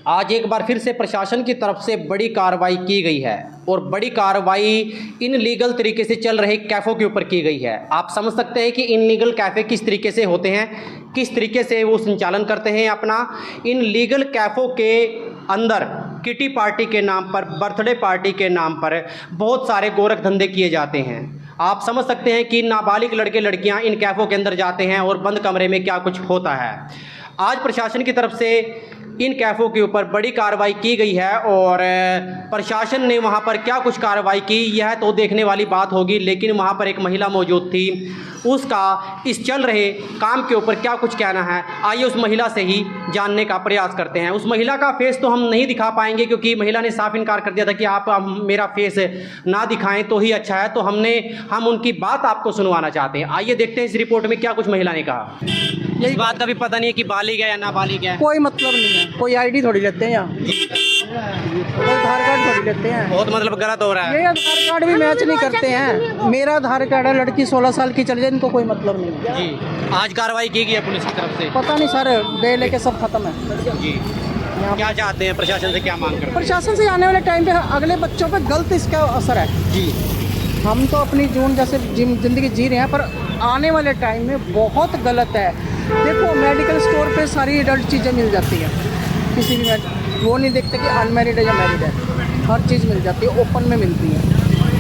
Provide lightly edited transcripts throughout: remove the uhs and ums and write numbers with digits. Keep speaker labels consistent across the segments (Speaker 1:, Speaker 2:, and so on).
Speaker 1: आज एक बार फिर से प्रशासन की तरफ से बड़ी कार्रवाई की गई है और बड़ी कार्रवाई इन लीगल तरीके से चल रहे कैफ़ों के ऊपर की गई है। आप समझ सकते हैं कि इन लीगल कैफ़े किस तरीके से होते हैं, किस तरीके से वो संचालन करते हैं अपना। इन लीगल कैफ़ों के अंदर किटी पार्टी के नाम पर, बर्थडे पार्टी के नाम पर बहुत सारे गोरख धंधे किए जाते हैं। आप समझ सकते हैं कि नाबालिग लड़के लड़कियां इन कैफ़ों के अंदर जाते हैं और बंद कमरे में क्या कुछ होता है। आज प्रशासन की तरफ से इन कैफ़ों के ऊपर बड़ी कार्रवाई की गई है और प्रशासन ने वहां पर क्या कुछ कार्रवाई की यह तो देखने वाली बात होगी, लेकिन वहां पर एक महिला मौजूद थी, उसका इस चल रहे काम के ऊपर क्या कुछ कहना है, आइए उस महिला से ही जानने का प्रयास करते हैं। उस महिला का फेस तो हम नहीं दिखा पाएंगे क्योंकि महिला ने साफ इनकार कर दिया था कि आप मेरा फेस ना दिखाएं तो ही अच्छा है, तो हम उनकी बात आपको सुनवाना चाहते हैं। आइए देखते हैं इस रिपोर्ट में क्या कुछ महिला ने कहा। इस बात का भी पता नहीं है कि बालिग है या नाबालिग है,
Speaker 2: कोई मतलब नहीं है, कोई आईडी थोड़ी लेते हैं यहाँ, कोई आधार कार्ड थोड़ी लेते हैं।
Speaker 1: बहुत मतलब गलत हो रहा है।
Speaker 2: ये आधार कार्ड भी मैच नहीं करते हैं। मेरा आधार कार्ड है, लड़की 16 साल की चली जाए, इनको कोई मतलब नहीं है
Speaker 1: जी। आज कार्रवाई की गई है पुलिस की तरफ से,
Speaker 2: पता नहीं सर, दे लेके सब खत्म है
Speaker 1: जी। क्या चाहते हैं प्रशासन से, क्या मांग करते हैं?
Speaker 2: प्रशासन से आने वाले टाइम पे अगले बच्चों पे गलत इसका असर है
Speaker 1: जी।
Speaker 2: हम तो अपनी जून जैसे जिंदगी जी रहे हैं, पर आने वाले टाइम में बहुत गलत है। देखो मेडिकल स्टोर पे सारी एडल्ट चीज़ें मिल जाती हैं, किसी भी वो नहीं देखते कि अनमैरिड है या मैरिड है, हर चीज़ मिल जाती है, ओपन में मिलती है।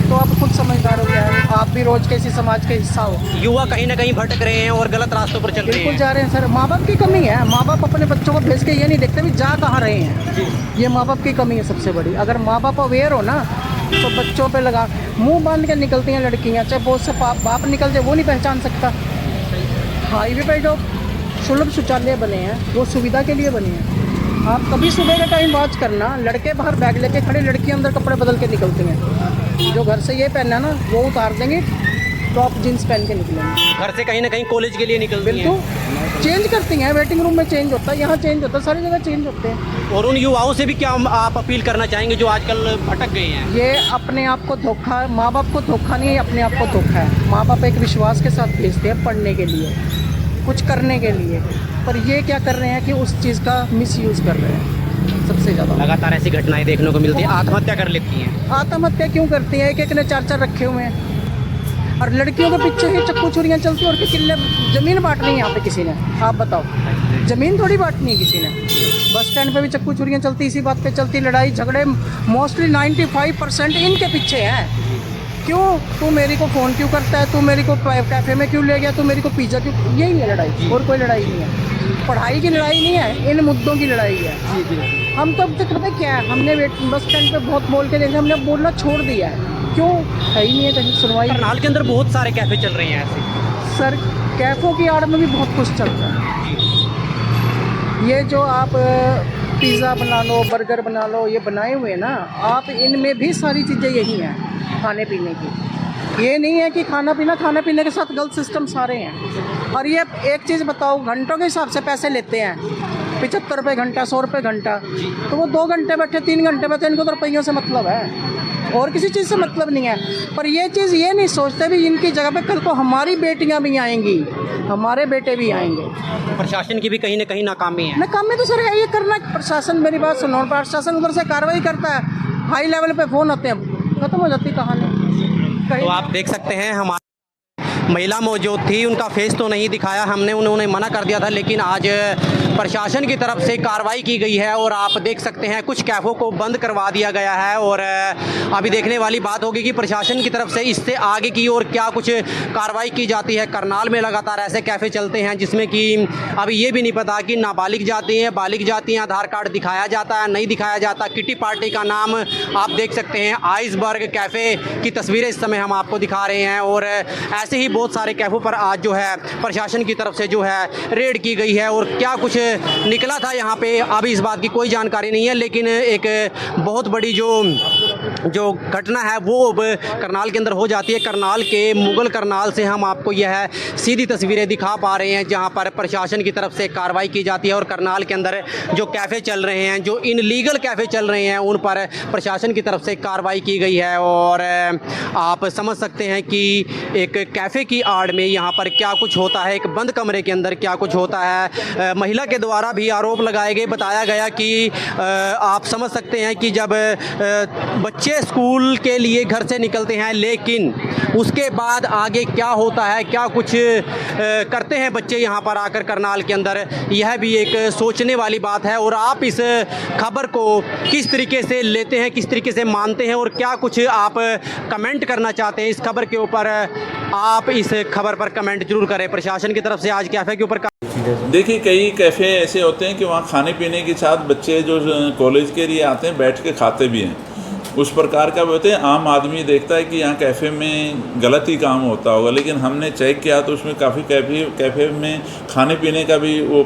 Speaker 2: तो आप खुद समझदार हो गया है, आप भी रोज के इसी समाज के हिस्सा हो।
Speaker 1: युवा कहीं ना कहीं भटक रहे हैं और गलत रास्तों पर चल रहे हैं।
Speaker 2: बिल्कुल जा रहे हैं सर, माँ बाप की कमी है। माँ बाप अपने बच्चों को भेज के ये नहीं देखते भी जा कहाँ रहे हैं, ये माँ बाप की कमी है सबसे बड़ी। अगर माँ बाप अवेयर हो ना तो बच्चों पे लगा मुंह बांध के निकलती हैं लड़कियां, चाहे बहुत से बाप निकल जाए वो नहीं पहचान सकता। हाईवे पे जो सुलभ शौचालय बने हैं वो सुविधा के लिए बने हैं। आप कभी सुबह के टाइम वॉच करना, लड़के बाहर बैग लेके खड़े, लड़कियां अंदर कपड़े बदल के निकलती हैं। जो घर से ये पहनना ना वो उतार देंगे, टॉप जीन्स पहन के निकलेंगे।
Speaker 1: घर से कहीं ना कहीं कॉलेज के लिए निकलती हैं।
Speaker 2: बिल्कुल चेंज करती हैं, वेटिंग रूम में चेंज होता है, यहाँ चेंज होता है, सारी जगह चेंज होते हैं।
Speaker 1: और उन युवाओं से भी क्या आप अपील करना चाहेंगे जो आजकल भटक गए हैं?
Speaker 2: ये अपने आप को धोखा, माँ बाप को धोखा नहीं है, अपने आप को धोखा है। माँ बाप एक विश्वास के साथ भेजते हैं पढ़ने के लिए, कुछ करने के लिए, पर ये क्या कर रहे हैं कि उस चीज़ का मिसयूज़ कर रहे हैं सबसे ज़्यादा।
Speaker 1: लगातार ऐसी घटनाएं देखने को मिलती है, आत्महत्या कर लेती हैं।
Speaker 2: आत्महत्या क्यों करती हैं? एक ने चार रखे हुए हैं और लड़कियों के पीछे ही चक्कू छुरियाँ चलती हैं। और किले ज़मीन बांटनी है यहाँ पे किसी ने, आप बताओ, ज़मीन थोड़ी बांटनी है किसी ने। बस स्टैंड पे भी चक्कू छुरियाँ चलती, इसी बात पे चलती, लड़ाई झगड़े मोस्टली 95% इनके पीछे हैं। क्यों? तू मेरी को फ़ोन क्यों करता है, तू मेरी को कैफ़े में क्यों ले गया, तू मेरी को पिज़्ज़ा क्यों, यही है लड़ाई, और कोई लड़ाई नहीं है। पढ़ाई की लड़ाई नहीं है, इन मुद्दों की लड़ाई है। हम तो अब तक पता क्या है, हमने बस स्टैंड पे बहुत बोल के देखे, हमने बोलना छोड़ दिया है। क्यों? है ही नहीं है कहीं सुनवाई।
Speaker 1: करनाल के अंदर बहुत सारे कैफ़े चल रहे हैं ऐसे
Speaker 2: सर, कैफ़ों की आड़ में भी बहुत कुछ चल रहा है। ये जो आप पिज़्ज़ा बना लो, बर्गर बना लो, ये बनाए हुए ना आप, इनमें भी सारी चीज़ें यही हैं खाने पीने की। ये नहीं है कि खाना पीने के साथ गलत सिस्टम सारे हैं। और ये एक चीज़ बताओ, घंटों के हिसाब से पैसे लेते हैं, 75 रुपये घंटा, 100 रुपये घंटा। तो वो 2 घंटे बैठे, 3 घंटे बैठे, इनको तो रुपयों से मतलब है और किसी चीज़ से मतलब नहीं है। पर ये चीज़ ये नहीं सोचते भी इनकी जगह पे कल को हमारी बेटियां भी आएंगी, हमारे बेटे भी आएंगे।
Speaker 1: प्रशासन की भी कहीं ना कहीं नाकामी है।
Speaker 2: नाकामी तो सर है, ये करना प्रशासन, मेरी बात सुनो, प्रशासन उधर से कार्रवाई करता है, हाई लेवल पे फ़ोन आते हैं, खत्म हो जाती कहानी।
Speaker 1: तो आप देख सकते हैं हमारे महिला मौजूद थी, उनका फेस तो नहीं दिखाया हमने, उन्होंने मना कर दिया था, लेकिन आज प्रशासन की तरफ से कार्रवाई की गई है और आप देख सकते हैं कुछ कैफ़ों को बंद करवा दिया गया है। और अभी देखने वाली बात होगी कि प्रशासन की तरफ से इससे आगे की और क्या कुछ कार्रवाई की जाती है। करनाल में लगातार ऐसे कैफ़े चलते हैं जिसमें कि अभी ये भी नहीं पता कि नाबालिग जाती हैं, बालिग जाती हैं, आधार कार्ड दिखाया जाता है, नहीं दिखाया जाता। किटी पार्टी का नाम आप देख सकते हैं, आइसबर्ग कैफ़े की तस्वीरें इस समय हम आपको दिखा रहे हैं। और ऐसे ही बहुत सारे कैफ़ों पर आज जो है प्रशासन की तरफ से जो है रेड की गई है और क्या कुछ निकला था यहाँ पे अभी इस बात की कोई जानकारी नहीं है, लेकिन एक बहुत बड़ी जो जो घटना है वो अब करनाल के अंदर हो जाती है। करनाल के मुगल करनाल से हम आपको यह सीधी तस्वीरें दिखा पा रहे हैं जहां पर प्रशासन की तरफ से कार्रवाई की जाती है और करनाल के अंदर जो कैफ़े चल रहे हैं, जो इनलीगल कैफ़े चल रहे हैं, उन पर प्रशासन की तरफ से कार्रवाई की गई है। और आप समझ सकते हैं कि एक कैफ़े की आड़ में यहाँ पर क्या कुछ होता है, एक बंद कमरे के अंदर क्या कुछ होता है। महिला के द्वारा भी आरोप लगाए गए, बताया गया कि आप समझ सकते हैं कि जब बच्चे स्कूल के लिए घर से निकलते हैं, लेकिन उसके बाद आगे क्या होता है, क्या कुछ करते हैं बच्चे यहाँ पर आकर करनाल के अंदर, यह भी एक सोचने वाली बात है। और आप इस खबर को किस तरीके से लेते हैं, किस तरीके से मानते हैं और क्या कुछ आप कमेंट करना चाहते हैं इस खबर के ऊपर, आप इस खबर पर कमेंट जरूर करें। प्रशासन की तरफ से आज कैफ़े के ऊपर
Speaker 3: देखिए, कई कैफ़े ऐसे होते हैं कि वहाँ खाने पीने के साथ बच्चे जो कॉलेज के लिए आते हैं बैठ के खाते भी हैं। उस प्रकार का होते हैं। आम आदमी देखता है कि यहाँ कैफ़े में गलत ही काम होता होगा, लेकिन हमने चेक किया तो उसमें काफ़ी कैफ़े में खाने पीने का भी वो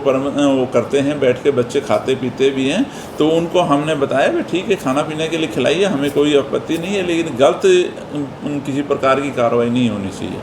Speaker 3: करते हैं, बैठ के बच्चे खाते पीते भी हैं। तो उनको हमने बताया भी ठीक है, खाना पीने के लिए खिलाइए, हमें कोई आपत्ति नहीं है, लेकिन गलत किसी प्रकार की कार्रवाई नहीं होनी चाहिए।